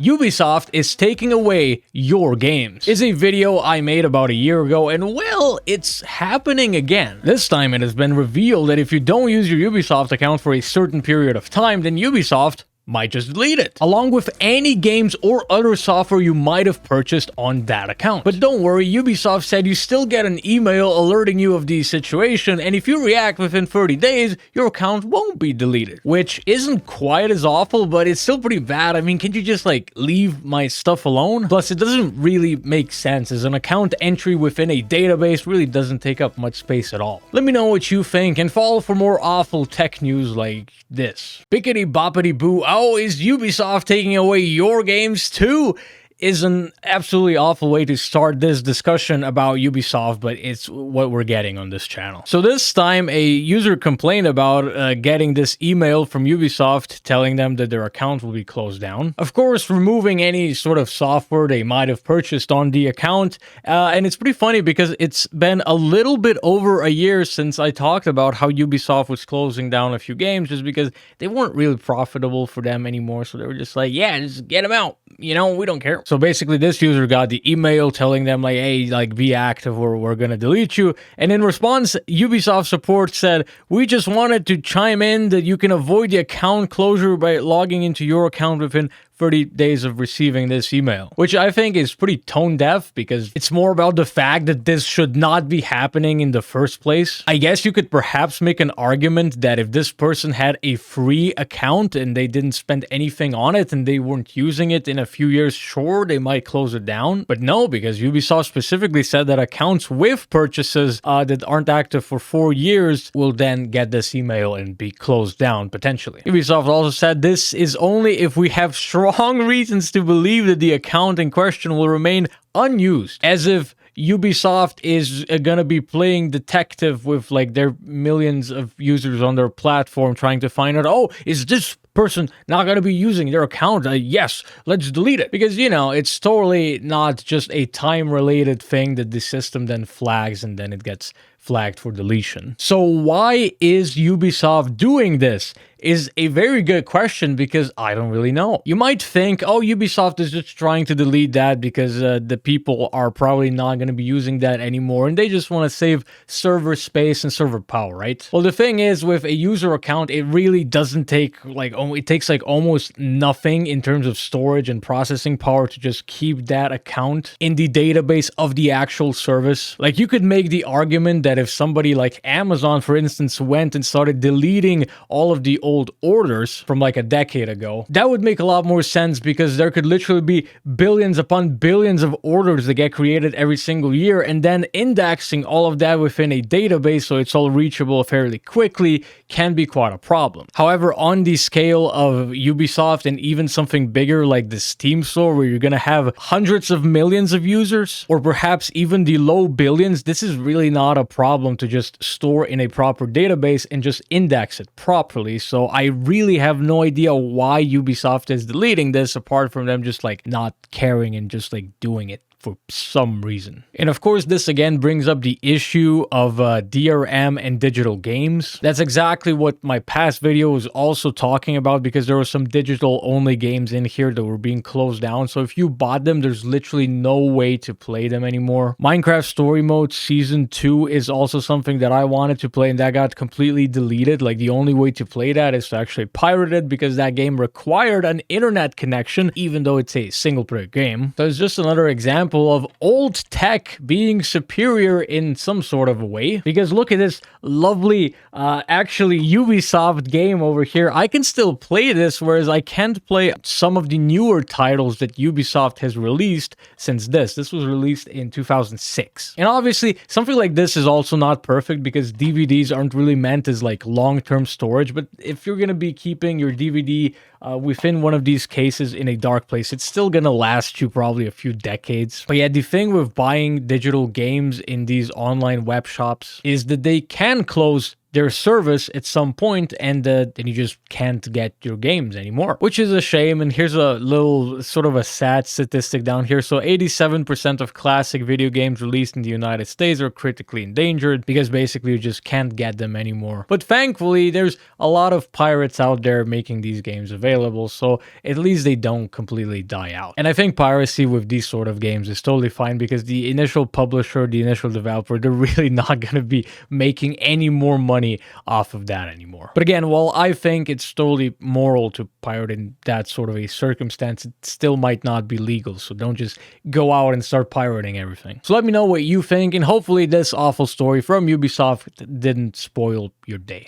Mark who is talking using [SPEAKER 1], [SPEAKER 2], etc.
[SPEAKER 1] Ubisoft is taking away your games. It's a video I made about a year ago, and well, it's happening again. This time it has been revealed that if you don't use your Ubisoft account for a certain period of time, then Ubisoft might just delete it, along with any games or other software you might have purchased on that account. But don't worry, Ubisoft said you still get an email alerting you of the situation, and if you react within 30 days, your account won't be deleted. Which isn't quite as awful, but it's still pretty bad. I mean, can't you just leave my stuff alone? Plus, it doesn't really make sense, as an account entry within a database really doesn't take up much space at all. Let me know what you think, and follow for more awful tech news like this. Bickety boppity boo. Oh, is Ubisoft taking away your games too? Is an absolutely awful way to start this discussion about Ubisoft, but it's what we're getting on this channel. So this time, a user complained about getting this email from Ubisoft telling them that their account will be closed down. Of course, removing any sort of software they might have purchased on the account. And it's pretty funny because it's been a little bit over a year since I talked about how Ubisoft was closing down a few games just because they weren't really profitable for them anymore. So they were just like, yeah, just get them out. You know, we don't care. So basically, this user got the email telling them hey, be active or we're gonna delete you. And in response, Ubisoft support said, we just wanted to chime in that you can avoid the account closure by logging into your account within 30 days of receiving this email, which I think is pretty tone deaf because it's more about the fact that this should not be happening in the first place. I guess you could perhaps make an argument that if this person had a free account and they didn't spend anything on it and they weren't using it in a few years, sure, they might close it down. But no, because Ubisoft specifically said that accounts with purchases that aren't active for 4 years will then get this email and be closed down potentially. Ubisoft also said this is only if we have strong reasons to believe that the account in question will remain unused, as if Ubisoft is gonna be playing detective with their millions of users on their platform trying to find out, oh, is this person not gonna be using their account? Yes, let's delete it. Because, you know, it's totally not just a time-related thing that the system then flags and then it gets flagged for deletion. So why is Ubisoft doing this? Is a very good question because I don't really know. You might think, oh, Ubisoft is just trying to delete that because the people are probably not going to be using that anymore and they just want to save server space and server power, right? Well, the thing is, with a user account, it really doesn't take it takes almost nothing in terms of storage and processing power to just keep that account in the database of the actual service. You could make the argument that if somebody like Amazon, for instance, went and started deleting all of the old orders from a decade ago, that would make a lot more sense because there could literally be billions upon billions of orders that get created every single year, and then indexing all of that within a database so it's all reachable fairly quickly can be quite a problem. However, on the scale of Ubisoft and even something bigger like the Steam store where you're gonna have hundreds of millions of users or perhaps even the low billions, this is really not a problem to just store in a proper database and just index it properly. So I really have no idea why Ubisoft is deleting this apart from them just not caring and just doing it for some reason. And of course, this again brings up the issue of DRM and digital games. That's exactly what my past video was also talking about because there were some digital only games in here that were being closed down. So if you bought them, there's literally no way to play them anymore. Minecraft Story Mode Season 2 is also something that I wanted to play and that got completely deleted. The only way to play that is to actually pirate it because that game required an internet connection, even though it's a single player game. So it's just another example of old tech being superior in some sort of a way, because look at this lovely actually Ubisoft game over here. I can still play this, whereas I can't play some of the newer titles that Ubisoft has released since this was released in 2006. And obviously something like this is also not perfect because DVDs aren't really meant as long-term storage, but if you're gonna be keeping your DVD within one of these cases in a dark place, it's still gonna last you probably a few decades. But yeah, the thing with buying digital games in these online web shops is that they can close their service at some point, and then you just can't get your games anymore, which is a shame. And here's a little sort of a sad statistic down here. So 87% of classic video games released in the United States are critically endangered because basically you just can't get them anymore. But thankfully, there's a lot of pirates out there making these games available, so at least they don't completely die out. And I think piracy with these sort of games is totally fine because the initial publisher, the initial developer, they're really not going to be making any more money off of that anymore. But again, while I think it's totally moral to pirate in that sort of a circumstance, it still might not be legal. So don't just go out and start pirating everything. So let me know what you think, and hopefully this awful story from Ubisoft didn't spoil your day.